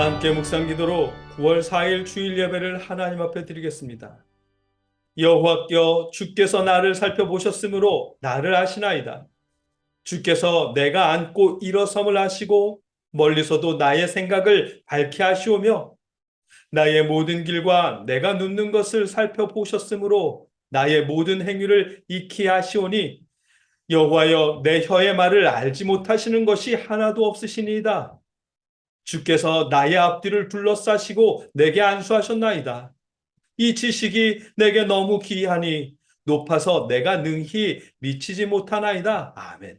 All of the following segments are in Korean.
함께 묵상 기도로 9월 4일 주일 예배를 하나님 앞에 드리겠습니다. 여호와께 주께서 나를 살펴보셨으므로 나를 아시나이다. 주께서 내가 앉고 일어섬을 아시고 멀리서도 나의 생각을 밝히 아시오며 나의 모든 길과 내가 눕는 것을 살펴보셨으므로 나의 모든 행위를 익히 아시오니 여호와여 내 혀의 말을 알지 못하시는 것이 하나도 없으시니이다. 주께서 나의 앞뒤를 둘러싸시고 내게 안수하셨나이다. 이 지식이 내게 너무 귀하니 높아서 내가 능히 미치지 못하나이다. 아멘.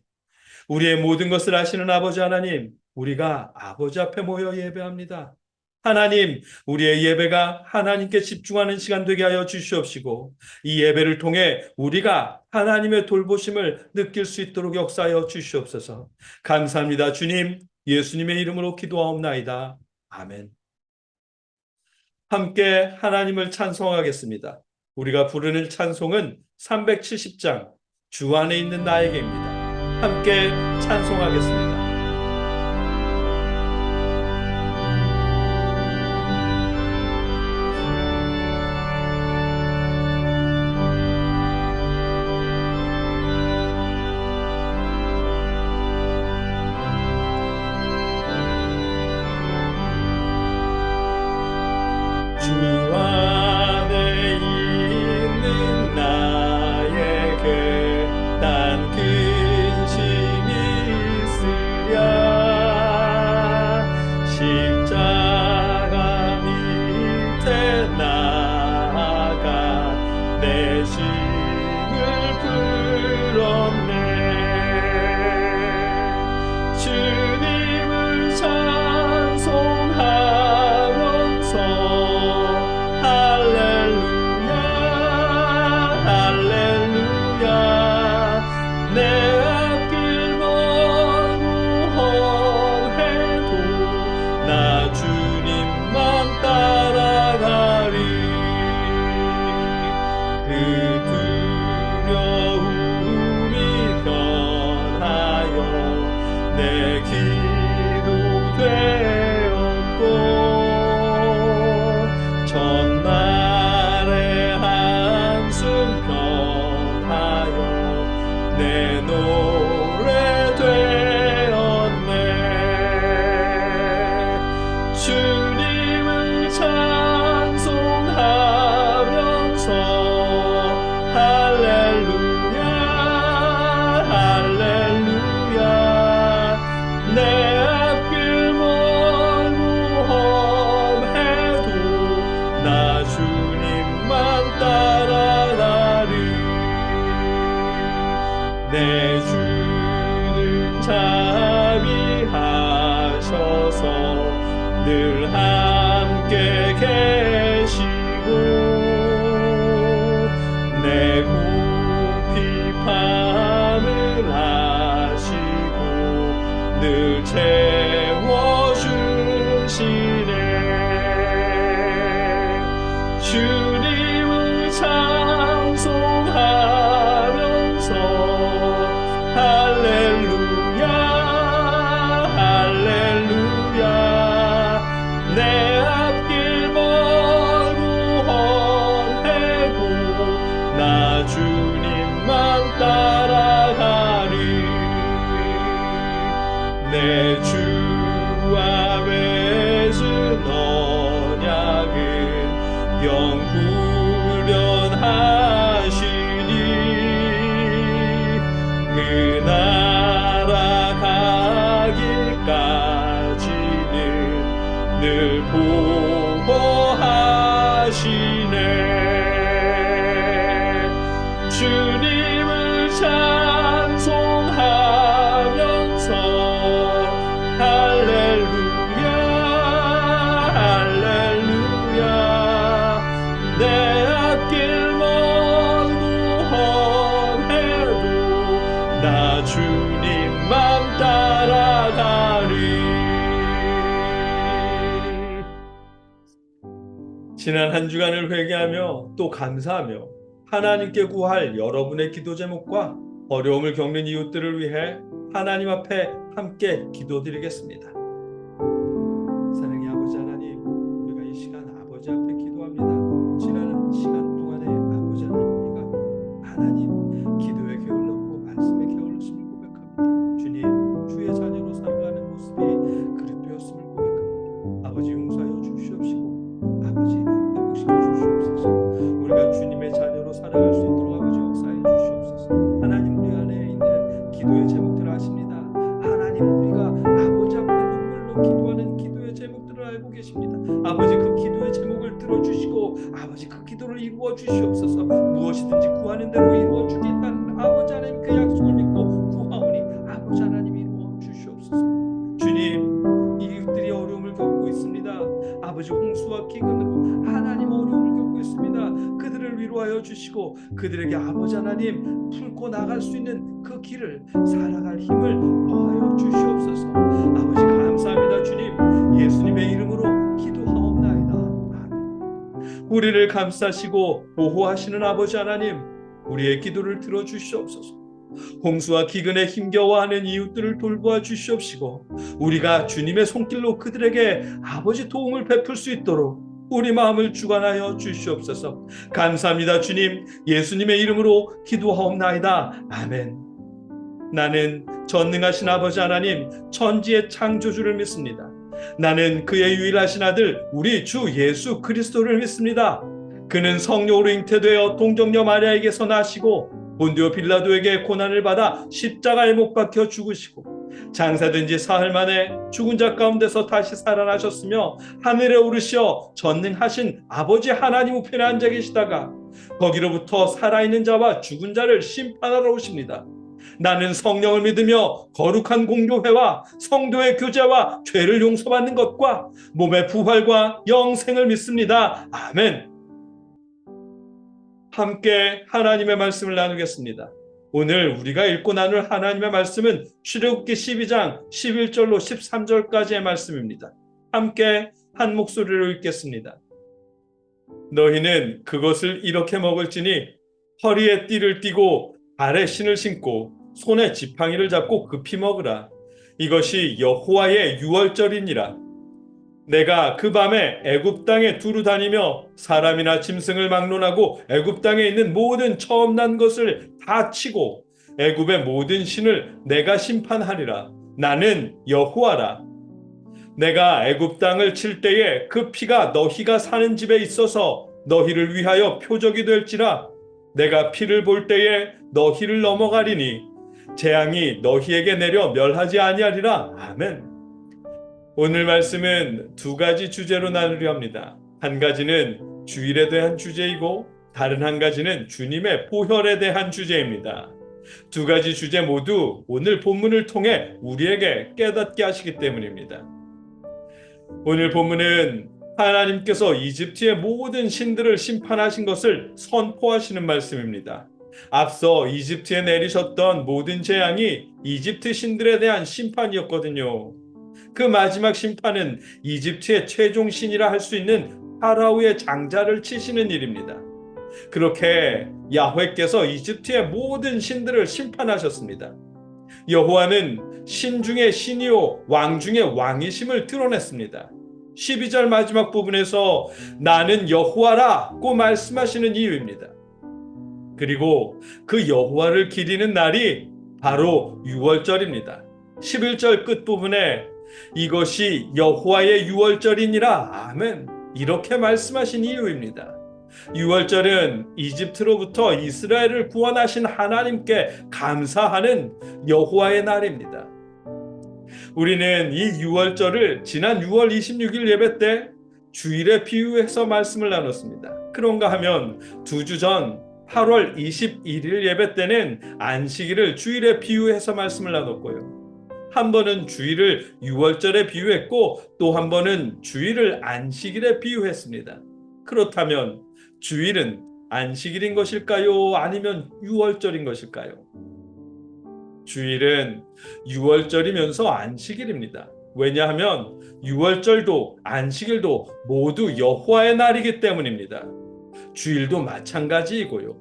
우리의 모든 것을 아시는 아버지 하나님, 우리가 아버지 앞에 모여 예배합니다. 하나님, 우리의 예배가 하나님께 집중하는 시간 되게 하여 주시옵시고 이 예배를 통해 우리가 하나님의 돌보심을 느낄 수 있도록 역사하여 주시옵소서. 감사합니다. 주님, 예수님의 이름으로 기도하옵나이다. 아멘. 함께 하나님을 찬송하겠습니다. 우리가 부르는 찬송은 370장 주 안에 있는 나에게입니다. 함께 찬송하겠습니다. 주 안에 있는 나에게 난 근심이 있으랴. 십자가 밑에 나아가 내 짐을 풀었네. 주님을 찬송하면서 할렐루야 할렐루야 내 앞길 멀고 험해도 나 주님만 따라가리. 그 두려움이 변하여 내 기도 되었고 전날의 한숨 변하여 내 노래 되었네. 주님을 찬송하면서 할렐루야 할렐루야 내 앞길 멀고 험해도 나 주님만 따라가리. 내 주는 자비하셔서 늘 함께 계시고 내 궁핍함을 아시고 늘 채워주시네. 주님을 찬송하면서 할렐루야 할렐루야 내 앞길 멀고 험해도 나 주님만 따라가리. 내 주 앞에 준 언약은 영후련하시니 그 나라 가기까지는 늘 보호하시네. 주님을 찬송하면서 할렐루야 할렐루야 내 앞길 멀고 험해도 나 주님만 따라가리. 지난 한 주간을 회개하며 또 감사하며 하나님께 구할 여러분의 기도 제목과 어려움을 겪는 이웃들을 위해 하나님 앞에 함께 기도드리겠습니다. 사랑의 아버지 우리가 주님의 자녀로 살아갈 수 있도록 아버지 역사해 주시옵소서. 하나님, 우리 안에 있는 기도의 제목들을 아십니다. 하나님, 우리가 아버지 앞에 눈물로 기도하는 기도의 제목들을 알고 계십니다. 아버지, 그 기도의 제목을 들어주시고 아버지 그 기도를 이루어 주시옵소서. 무엇이든지 구하는 대로 이루어 주겠다는 아버지 하나님 그 약속을 믿고 구하오니 아버지 하나님 이루어 주시옵소서. 주님, 이웃들이 어려움을 겪고 있습니다. 아버지, 홍수와 기근으로 하나님 어려움을 겪고 있습니다. 그들을 위로하여 주시고 그들에게 아버지 하나님 풀고 나갈 수 있는 그 길을 살아갈 힘을 더하여 주시옵소서. 아버지, 감사합니다. 주님, 예수님의 이름으로 기도하옵나이다. 아멘. 우리를 감싸시고 보호하시는 아버지 하나님, 우리의 기도를 들어주시옵소서. 홍수와 기근에 힘겨워하는 이웃들을 돌보아 주시옵시고 우리가 주님의 손길로 그들에게 아버지 도움을 베풀 수 있도록 우리 마음을 주관하여 주시옵소서. 감사합니다. 주님, 예수님의 이름으로 기도하옵나이다. 아멘. 나는 전능하신 아버지 하나님, 천지의 창조주를 믿습니다. 나는 그의 유일하신 아들 우리 주 예수 그리스도를 믿습니다. 그는 성령으로 잉태되어 동정녀 마리아에게서 나시고 본디오 빌라도에게 고난을 받아 십자가에 못 박혀 죽으시고 장사된 지 사흘 만에 죽은 자 가운데서 다시 살아나셨으며 하늘에 오르시어 전능하신 아버지 하나님 우편에 앉아 계시다가 거기로부터 살아있는 자와 죽은 자를 심판하러 오십니다. 나는 성령을 믿으며 거룩한 공교회와 성도의 교제와 죄를 용서받는 것과 몸의 부활과 영생을 믿습니다. 아멘. 함께 하나님의 말씀을 나누겠습니다. 오늘 우리가 읽고 나눌 하나님의 말씀은 출애굽기 12장 11절로 13절까지의 말씀입니다. 함께 한 목소리로 읽겠습니다. 너희는 그것을 이렇게 먹을지니 허리에 띠를 띠고 발에 신을 신고 손에 지팡이를 잡고 급히 먹으라. 이것이 여호와의 유월절이니라. 내가 그 밤에 애굽 땅에 두루 다니며 사람이나 짐승을 막론하고 애굽 땅에 있는 모든 처음 난 것을 다 치고 애굽의 모든 신을 내가 심판하리라. 나는 여호와라. 내가 애굽 땅을 칠 때에 그 피가 너희가 사는 집에 있어서 너희를 위하여 표적이 될지라. 내가 피를 볼 때에 너희를 넘어가리니 재앙이 너희에게 내려 멸하지 아니하리라. 아멘. 오늘 말씀은 두 가지 주제로 나누려 합니다. 한 가지는 주일에 대한 주제이고 다른 한 가지는 주님의 보혈에 대한 주제입니다. 두 가지 주제 모두 오늘 본문을 통해 우리에게 깨닫게 하시기 때문입니다. 오늘 본문은 하나님께서 이집트의 모든 신들을 심판하신 것을 선포하시는 말씀입니다. 앞서 이집트에 내리셨던 모든 재앙이 이집트 신들에 대한 심판이었거든요. 그 마지막 심판은 이집트의 최종 신이라 할 수 있는 파라오의 장자를 치시는 일입니다. 그렇게 야훼께서 이집트의 모든 신들을 심판하셨습니다. 여호와는 신 중에 신이요 왕 중에 왕이심을 드러냈습니다. 12절 마지막 부분에서 나는 여호와라고 말씀하시는 이유입니다. 그리고 그 여호와를 기리는 날이 바로 유월절입니다. 11절 끝부분에 이것이 여호와의 유월절이니라. 아멘. 이렇게 말씀하신 이유입니다. 유월절은 이집트로부터 이스라엘을 구원하신 하나님께 감사하는 여호와의 날입니다. 우리는 이 유월절을 지난 6월 26일 예배 때 주일에 비유해서 말씀을 나눴습니다. 그런가 하면 2주 전 8월 21일 예배 때는 안식일을 주일에 비유해서 말씀을 나눴고요. 한 번은 주일을 유월절에 비유했고 또 한 번은 주일을 안식일에 비유했습니다. 그렇다면 주일은 안식일인 것일까요? 아니면 유월절인 것일까요? 주일은 유월절이면서 안식일입니다. 왜냐하면 유월절도 안식일도 모두 여호와의 날이기 때문입니다. 주일도 마찬가지이고요.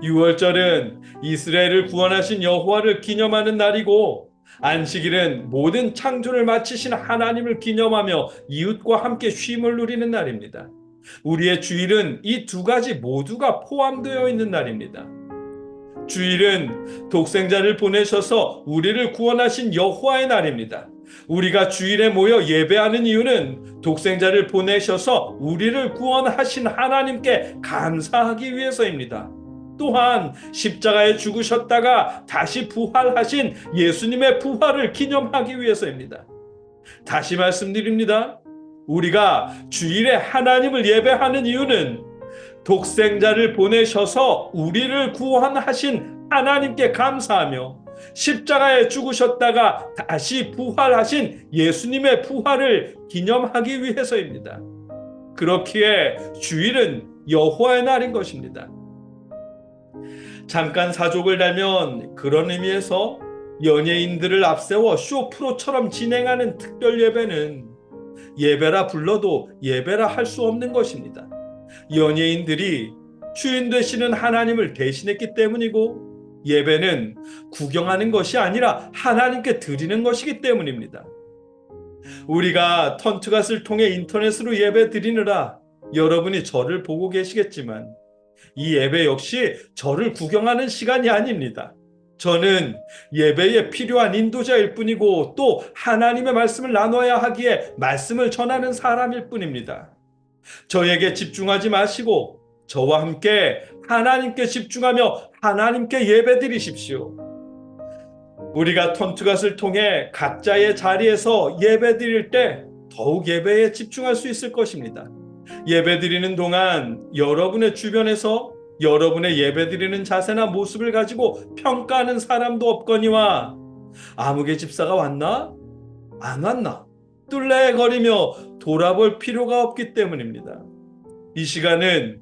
유월절은 이스라엘을 구원하신 여호와를 기념하는 날이고 안식일은 모든 창조를 마치신 하나님을 기념하며 이웃과 함께 쉼을 누리는 날입니다. 우리의 주일은 이 두 가지 모두가 포함되어 있는 날입니다. 주일은 독생자를 보내셔서 우리를 구원하신 여호와의 날입니다. 우리가 주일에 모여 예배하는 이유는 독생자를 보내셔서 우리를 구원하신 하나님께 감사하기 위해서입니다. 또한 십자가에 죽으셨다가 다시 부활하신 예수님의 부활을 기념하기 위해서입니다. 다시 말씀드립니다. 우리가 주일에 하나님을 예배하는 이유는 독생자를 보내셔서 우리를 구원하신 하나님께 감사하며 십자가에 죽으셨다가 다시 부활하신 예수님의 부활을 기념하기 위해서입니다. 그렇기에 주일은 여호와의 날인 것입니다. 잠깐 사족을 달면 그런 의미에서 연예인들을 앞세워 쇼프로처럼 진행하는 특별 예배는 예배라 불러도 예배라 할 수 없는 것입니다. 연예인들이 주인 되시는 하나님을 대신했기 때문이고 예배는 구경하는 것이 아니라 하나님께 드리는 것이기 때문입니다. 우리가 턴트갓을 통해 인터넷으로 예배 드리느라 여러분이 저를 보고 계시겠지만 이 예배 역시 저를 구경하는 시간이 아닙니다. 저는 예배에 필요한 인도자일 뿐이고 또 하나님의 말씀을 나눠야 하기에 말씀을 전하는 사람일 뿐입니다. 저에게 집중하지 마시고 저와 함께 하나님께 집중하며 하나님께 예배 드리십시오. 우리가 턴트갓을 통해 각자의 자리에서 예배 드릴 때 더욱 예배에 집중할 수 있을 것입니다. 예배 드리는 동안 여러분의 주변에서 여러분의 예배 드리는 자세나 모습을 가지고 평가하는 사람도 없거니와 아무개 집사가 왔나? 안 왔나? 뚫레거리며 돌아볼 필요가 없기 때문입니다. 이 시간은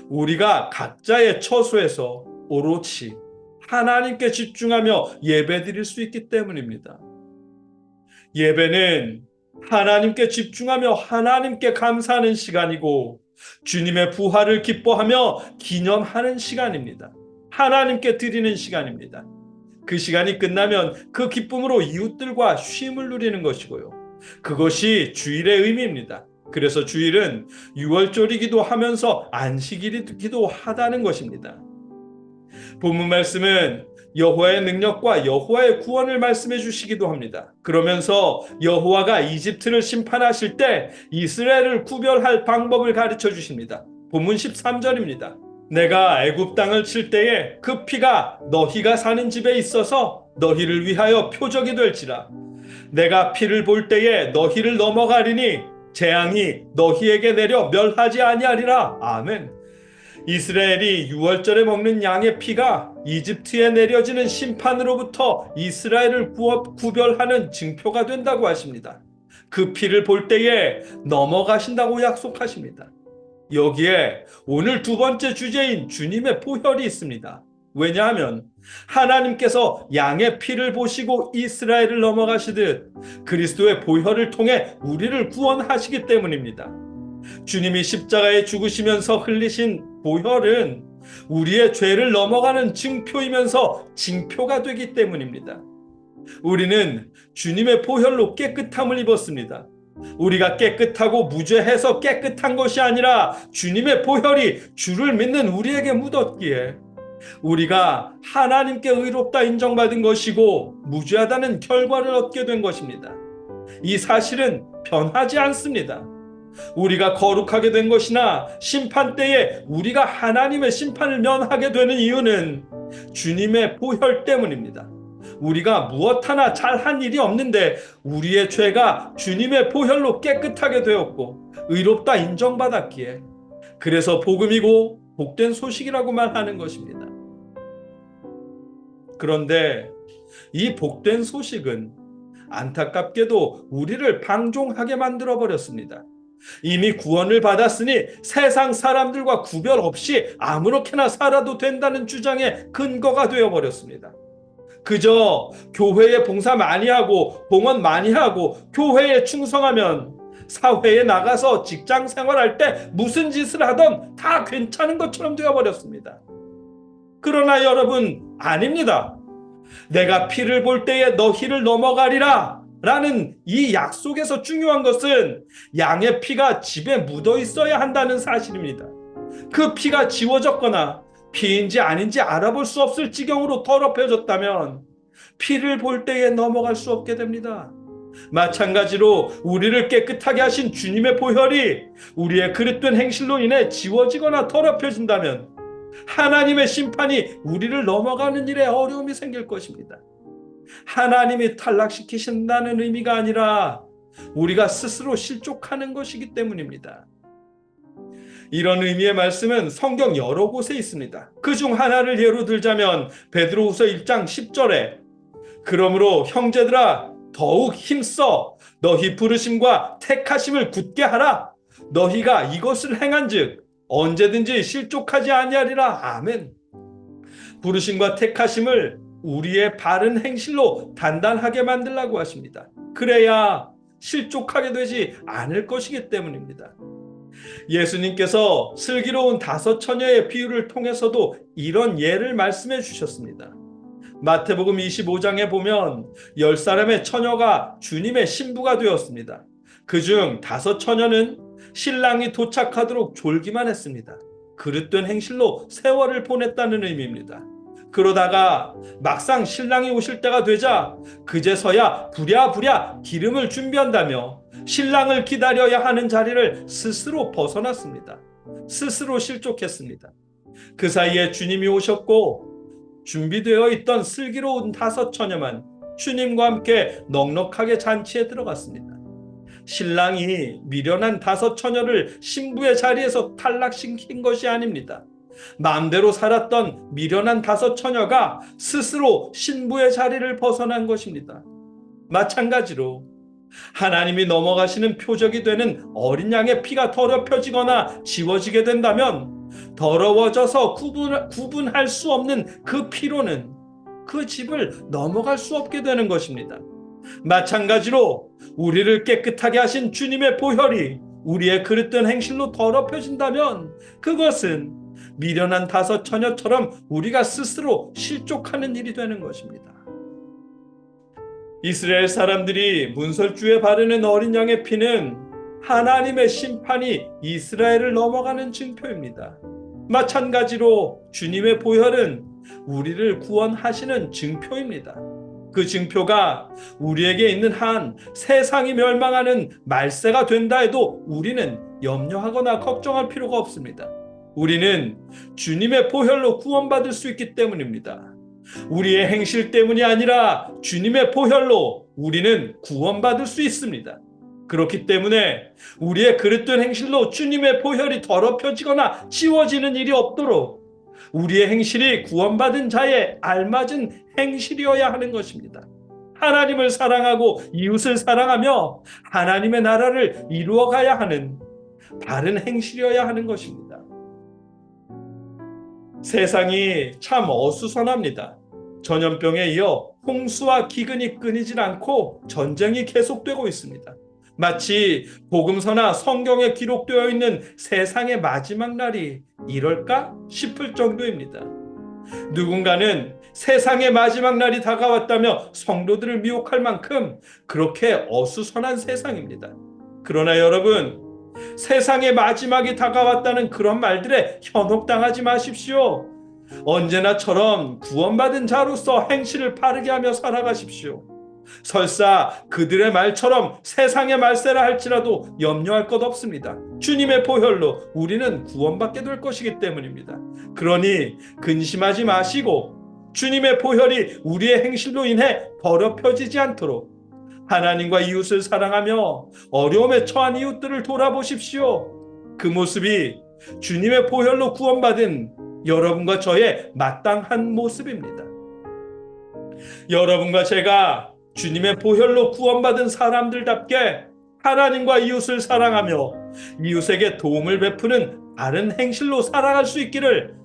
우리가 각자의 처소에서 오롯이 하나님께 집중하며 예배 드릴 수 있기 때문입니다. 예배는 하나님께 집중하며 하나님께 감사하는 시간이고 주님의 부활을 기뻐하며 기념하는 시간입니다. 하나님께 드리는 시간입니다. 그 시간이 끝나면 그 기쁨으로 이웃들과 쉼을 누리는 것이고요. 그것이 주일의 의미입니다. 그래서 주일은 유월절이기도 하면서 안식일이기도 하다는 것입니다. 본문 말씀은 여호와의 능력과 여호와의 구원을 말씀해 주시기도 합니다. 그러면서 여호와가 이집트를 심판하실 때 이스라엘을 구별할 방법을 가르쳐 주십니다. 본문 13절입니다. 내가 애굽 땅을 칠 때에 그 피가 너희가 사는 집에 있어서 너희를 위하여 표적이 될지라. 내가 피를 볼 때에 너희를 넘어가리니 재앙이 너희에게 내려 멸하지 아니하리라. 아멘. 이스라엘이 유월절에 먹는 양의 피가 이집트에 내려지는 심판으로부터 이스라엘을 구별하는 징표가 된다고 하십니다. 그 피를 볼 때에 넘어가신다고 약속하십니다. 여기에 오늘 두 번째 주제인 주님의 보혈이 있습니다. 왜냐하면 하나님께서 양의 피를 보시고 이스라엘을 넘어가시듯 그리스도의 보혈을 통해 우리를 구원하시기 때문입니다. 주님이 십자가에 죽으시면서 흘리신 보혈은 우리의 죄를 넘어가는 증표이면서 징표가 되기 때문입니다. 우리는 주님의 보혈로 깨끗함을 입었습니다. 우리가 깨끗하고 무죄해서 깨끗한 것이 아니라 주님의 보혈이 주를 믿는 우리에게 묻었기에 우리가 하나님께 의롭다 인정받은 것이고 무죄하다는 결과를 얻게 된 것입니다. 이 사실은 변하지 않습니다. 우리가 거룩하게 된 것이나 심판 때에 우리가 하나님의 심판을 면하게 되는 이유는 주님의 보혈 때문입니다. 우리가 무엇 하나 잘한 일이 없는데 우리의 죄가 주님의 보혈로 깨끗하게 되었고 의롭다 인정받았기에 그래서 복음이고 복된 소식이라고 말하는 것입니다. 그런데 이 복된 소식은 안타깝게도 우리를 방종하게 만들어버렸습니다. 이미 구원을 받았으니 세상 사람들과 구별 없이 아무렇게나 살아도 된다는 주장의 근거가 되어버렸습니다. 그저 교회에 봉사 많이 하고 봉헌 많이 하고 교회에 충성하면 사회에 나가서 직장 생활할 때 무슨 짓을 하든 다 괜찮은 것처럼 되어버렸습니다. 그러나 여러분, 아닙니다. 내가 피를 볼 때에 너희를 넘어가리라 라는 이 약속에서 중요한 것은 양의 피가 집에 묻어 있어야 한다는 사실입니다. 그 피가 지워졌거나 피인지 아닌지 알아볼 수 없을 지경으로 더럽혀졌다면 피를 볼 때에 넘어갈 수 없게 됩니다. 마찬가지로 우리를 깨끗하게 하신 주님의 보혈이 우리의 그릇된 행실로 인해 지워지거나 더럽혀진다면 하나님의 심판이 우리를 넘어가는 일에 어려움이 생길 것입니다. 하나님이 탈락시키신다는 의미가 아니라 우리가 스스로 실족하는 것이기 때문입니다. 이런 의미의 말씀은 성경 여러 곳에 있습니다. 그중 하나를 예로 들자면 베드로후서 1장 10절에 그러므로 형제들아 더욱 힘써 너희 부르심과 택하심을 굳게 하라. 너희가 이것을 행한즉 언제든지 실족하지 아니하리라. 아멘. 부르심과 택하심을 우리의 바른 행실로 단단하게 만들라고 하십니다. 그래야 실족하게 되지 않을 것이기 때문입니다. 예수님께서 슬기로운 5 처녀의 비유를 통해서도 이런 예를 말씀해 주셨습니다. 마태복음 25장에 보면 10사람의 처녀가 주님의 신부가 되었습니다. 그중 5 처녀는 신랑이 도착하도록 졸기만 했습니다. 그릇된 행실로 세월을 보냈다는 의미입니다. 그러다가 막상 신랑이 오실 때가 되자 그제서야 부랴부랴 기름을 준비한다며 신랑을 기다려야 하는 자리를 스스로 벗어났습니다. 스스로 실족했습니다. 그 사이에 주님이 오셨고 준비되어 있던 슬기로운 5 처녀만 주님과 함께 넉넉하게 잔치에 들어갔습니다. 신랑이 미련한 5 처녀를 신부의 자리에서 탈락시킨 것이 아닙니다. 마음대로 살았던 미련한 5 처녀가 스스로 신부의 자리를 벗어난 것입니다. 마찬가지로 하나님이 넘어가시는 표적이 되는 어린 양의 피가 더럽혀지거나 지워지게 된다면 더러워져서 구분할 수 없는 그 피로는 그 집을 넘어갈 수 없게 되는 것입니다. 마찬가지로 우리를 깨끗하게 하신 주님의 보혈이 우리의 그릇된 행실로 더럽혀진다면 그것은 미련한 5 처녀처럼 우리가 스스로 실족하는 일이 되는 것입니다. 이스라엘 사람들이 문설주에 바르는 어린 양의 피는 하나님의 심판이 이스라엘을 넘어가는 증표입니다. 마찬가지로 주님의 보혈은 우리를 구원하시는 증표입니다. 그 증표가 우리에게 있는 한 세상이 멸망하는 말세가 된다 해도 우리는 염려하거나 걱정할 필요가 없습니다. 우리는 주님의 보혈로 구원받을 수 있기 때문입니다. 우리의 행실 때문이 아니라 주님의 보혈로 우리는 구원받을 수 있습니다. 그렇기 때문에 우리의 그릇된 행실로 주님의 보혈이 더럽혀지거나 지워지는 일이 없도록 우리의 행실이 구원받은 자의 알맞은 행실이어야 하는 것입니다. 하나님을 사랑하고 이웃을 사랑하며 하나님의 나라를 이루어가야 하는 바른 행실이어야 하는 것입니다. 세상이 참 어수선합니다. 전염병에 이어 홍수와 기근이 끊이질 않고 전쟁이 계속되고 있습니다. 마치 복음서나 성경에 기록되어 있는 세상의 마지막 날이 이럴까 싶을 정도입니다. 누군가는 세상의 마지막 날이 다가왔다며 성도들을 미혹할 만큼 그렇게 어수선한 세상입니다. 그러나 여러분, 세상의 마지막이 다가왔다는 그런 말들에 현혹당하지 마십시오. 언제나처럼 구원받은 자로서 행실을 바르게 하며 살아가십시오. 설사 그들의 말처럼 세상의 말세라 할지라도 염려할 것 없습니다. 주님의 보혈로 우리는 구원받게 될 것이기 때문입니다. 그러니 근심하지 마시고 주님의 보혈이 우리의 행실로 인해 더럽혀지지 않도록 하나님과 이웃을 사랑하며 어려움에 처한 이웃들을 돌아보십시오. 그 모습이 주님의 보혈로 구원받은 여러분과 저의 마땅한 모습입니다. 여러분과 제가 주님의 보혈로 구원받은 사람들답게 하나님과 이웃을 사랑하며 이웃에게 도움을 베푸는 바른 행실로 살아갈 수 있기를,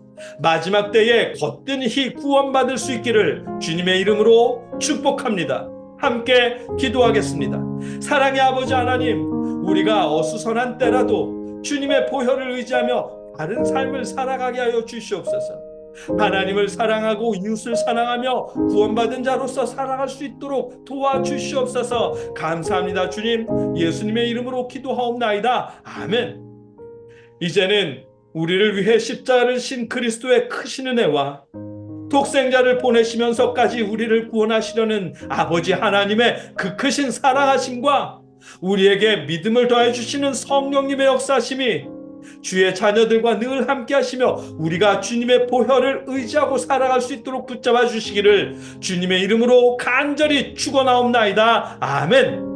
마지막 때에 거뜬히 구원받을 수 있기를 주님의 이름으로 축복합니다. 함께 기도하겠습니다. 사랑의 아버지 하나님, 우리가 어수선한 때라도 주님의 보혈을 의지하며 바른 삶을 살아가게 하여 주시옵소서. 하나님을 사랑하고 이웃을 사랑하며 구원받은 자로서 살아갈 수 있도록 도와주시옵소서. 감사합니다. 주님, 예수님의 이름으로 기도하옵나이다. 아멘. 이제는 우리를 위해 십자가를 신 그리스도의 크신 은혜와 독생자를 보내시면서까지 우리를 구원하시려는 아버지 하나님의 그 크신 사랑하심과 우리에게 믿음을 더해 주시는 성령님의 역사심이 주의 자녀들과 늘 함께 하시며 우리가 주님의 보혈을 의지하고 살아갈 수 있도록 붙잡아 주시기를 주님의 이름으로 간절히 축원하옵나이다. 아멘.